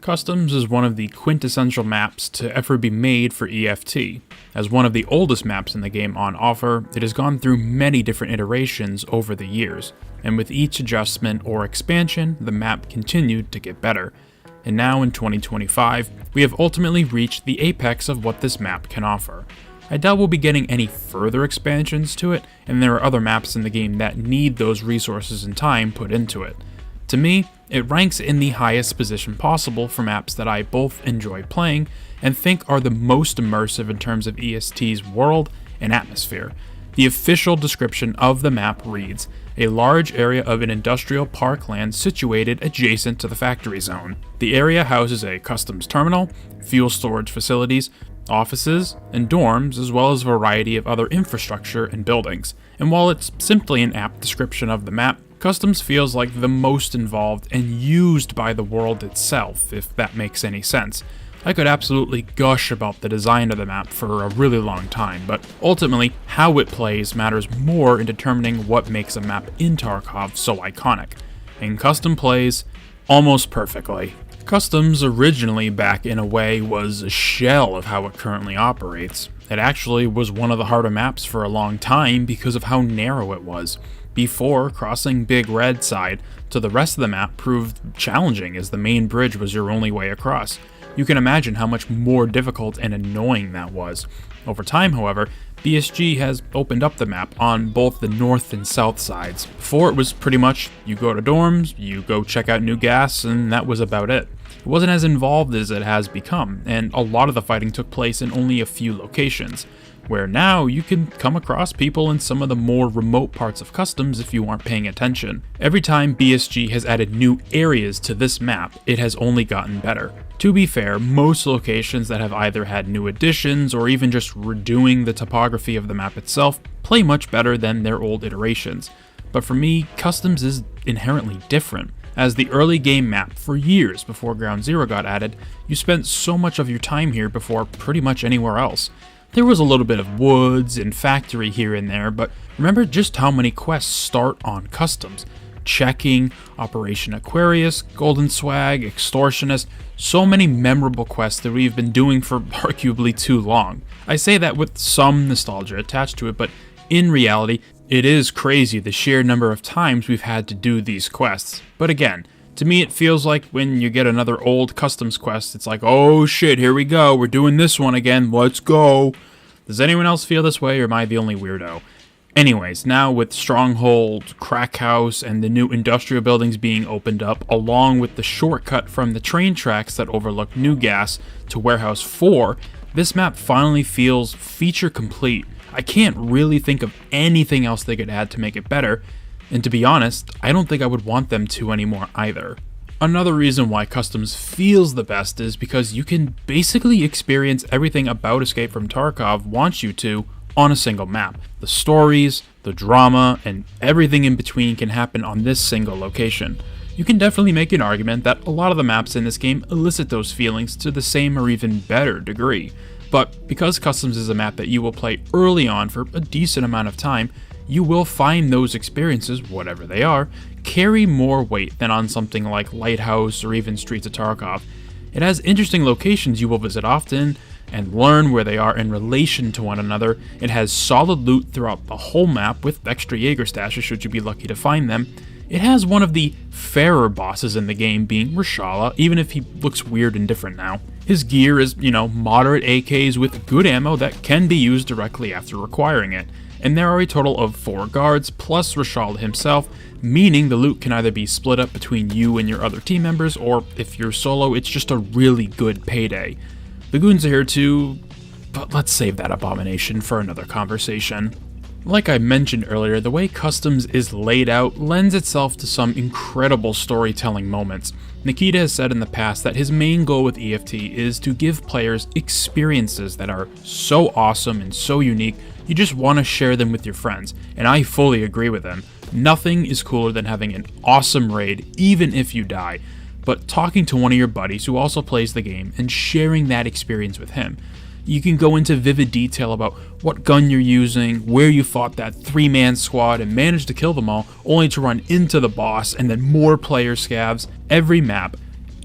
Customs is one of the quintessential maps to ever be made for EFT. As one of the oldest maps in the game on offer, it has gone through many different iterations over the years, and with each adjustment or expansion, the map continued to get better. And now in 2025, we have ultimately reached the apex of what this map can offer. I doubt we'll be getting any further expansions to it, and there are other maps in the game that need those resources and time put into it. To me, it ranks in the highest position possible for maps that I both enjoy playing and think are the most immersive in terms of EST's world and atmosphere. The official description of the map reads, "A large area of an industrial parkland situated adjacent to the factory zone. The area houses a customs terminal, fuel storage facilities, offices, and dorms, as well as a variety of other infrastructure and buildings." And while it's simply an apt description of the map, Customs feels like the most involved and used by the world itself, if that makes any sense. I could absolutely gush about the design of the map for a really long time, but ultimately, how it plays matters more in determining what makes a map in Tarkov so iconic. And Custom plays almost perfectly. Customs originally, back in a way, was a shell of how it currently operates. It actually was one of the harder maps for a long time because of how narrow it was. Before, crossing Big Red side to the rest of the map proved challenging as the main bridge was your only way across. You can imagine how much more difficult and annoying that was. Over time, however, BSG has opened up the map on both the north and south sides. Before, it was pretty much you go to dorms, you go check out new gas, and that was about it. It wasn't as involved as it has become, and a lot of the fighting took place in only a few locations, where now you can come across people in some of the more remote parts of Customs if you aren't paying attention. Every time BSG has added new areas to this map, it has only gotten better. To be fair, most locations that have either had new additions or even just redoing the topography of the map itself play much better than their old iterations. But for me, Customs is inherently different. As the early game map for years before Ground Zero got added, you spent so much of your time here before pretty much anywhere else. There was a little bit of woods and factory here and there, but remember just how many quests start on Customs. Checking, Operation Aquarius, Golden Swag, Extortionist, so many memorable quests that we've been doing for arguably too long. I say that with some nostalgia attached to it, but in reality, it is crazy the sheer number of times we've had to do these quests. But again, to me it feels like when you get another old Customs quest, it's like, oh shit, here we go, we're doing this one again, let's go. Does anyone else feel this way, or am I the only weirdo? Anyways, now with Stronghold, Crack House, and the new industrial buildings being opened up, along with the shortcut from the train tracks that overlook New Gas to Warehouse 4, this map finally feels feature complete. I can't really think of anything else they could add to make it better, and to be honest, I don't think I would want them to anymore either. Another reason why Customs feels the best is because you can basically experience everything about Escape from Tarkov wants you to on a single map. The stories, the drama, and everything in between can happen on this single location. You can definitely make an argument that a lot of the maps in this game elicit those feelings to the same or even better degree. But because Customs is a map that you will play early on for a decent amount of time, you will find those experiences, whatever they are, carry more weight than on something like Lighthouse or even Streets of Tarkov. It has interesting locations you will visit often and learn where they are in relation to one another. It has solid loot throughout the whole map with extra Jaeger stashes should you be lucky to find them. It has one of the fairer bosses in the game being Reshala, even if he looks weird and different now. His gear is, moderate AKs with good ammo that can be used directly after requiring it. And there are a total of 4 guards plus Reshala himself, meaning the loot can either be split up between you and your other team members, or if you're solo, it's just a really good payday. The goons are here too, but let's save that abomination for another conversation. Like I mentioned earlier, the way Customs is laid out lends itself to some incredible storytelling moments. Nikita has said in the past that his main goal with EFT is to give players experiences that are so awesome and so unique, you just want to share them with your friends, and I fully agree with him. Nothing is cooler than having an awesome raid, even if you die, but talking to one of your buddies who also plays the game and sharing that experience with him. You can go into vivid detail about what gun you're using, where you fought that 3-man squad and managed to kill them all, only to run into the boss and then more player scavs. Every map,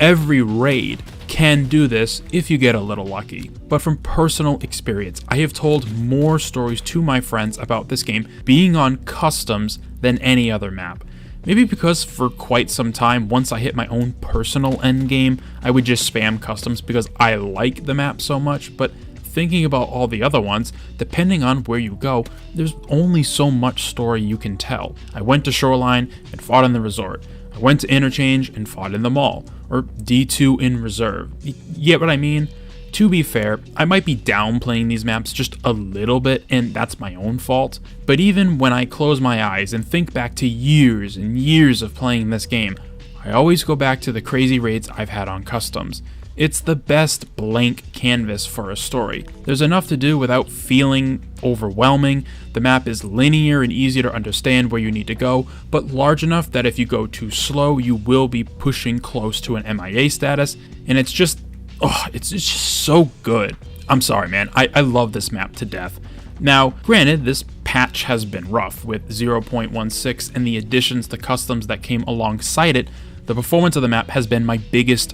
every raid can do this if you get a little lucky. But from personal experience, I have told more stories to my friends about this game being on customs than any other map. Maybe because for quite some time, once I hit my own personal endgame, I would just spam customs because I like the map so much, but thinking about all the other ones, depending on where you go, there's only so much story you can tell. I went to Shoreline and fought in the resort. I went to Interchange and fought in the mall, or D2 in reserve. You get what I mean? To be fair, I might be downplaying these maps just a little bit, and that's my own fault, but even when I close my eyes and think back to years and years of playing this game, I always go back to the crazy raids I've had on customs. It's the best blank canvas for a story. There's enough to do without feeling overwhelming. The map is linear and easy to understand where you need to go, but large enough that if you go too slow, you will be pushing close to an MIA status, and it's just so good. I'm sorry, man. I love this map to death. Now, granted, this patch has been rough with 0.16 and the additions to customs that came alongside it. The performance of the map has been my biggest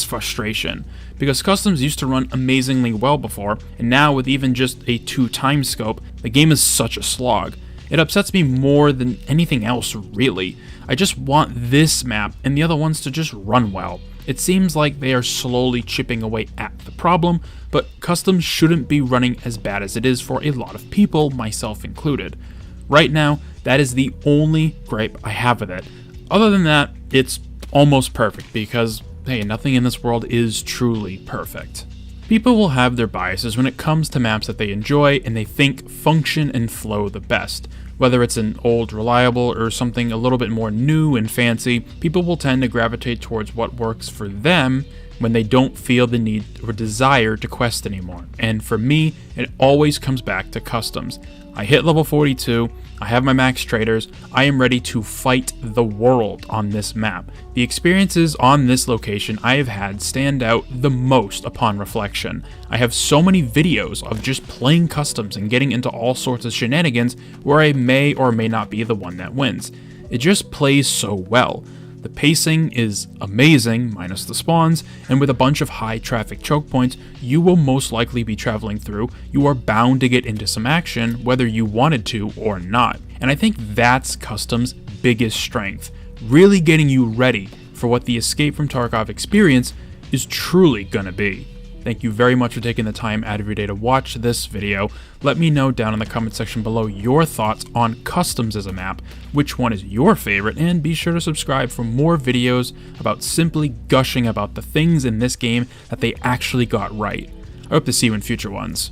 frustration, because customs used to run amazingly well before, and now with even just a 2 time scope, the game is such a slog. It upsets me more than anything else, really. I just want this map and the other ones to just run well. It seems like they are slowly chipping away at the problem, but customs shouldn't be running as bad as it is for a lot of people, myself included. Right now, that is the only gripe I have with it. Other than that, it's almost perfect because, hey, nothing in this world is truly perfect. People will have their biases when it comes to maps that they enjoy and they think function and flow the best. Whether it's an old reliable or something a little bit more new and fancy, people will tend to gravitate towards what works for them when they don't feel the need or desire to quest anymore. And for me, it always comes back to customs. I hit level 42, I have my max traders, I am ready to fight the world on this map. The experiences on this location I have had stand out the most upon reflection. I have so many videos of just playing customs and getting into all sorts of shenanigans where I may or may not be the one that wins. It just plays so well. The pacing is amazing, minus the spawns, and with a bunch of high traffic choke points you will most likely be traveling through, you are bound to get into some action whether you wanted to or not. And I think that's Customs' biggest strength, really getting you ready for what the Escape from Tarkov experience is truly gonna be. Thank you very much for taking the time out of your day to watch this video. Let me know down in the comment section below your thoughts on Customs as a map, which one is your favorite, and be sure to subscribe for more videos about simply gushing about the things in this game that they actually got right. I hope to see you in future ones.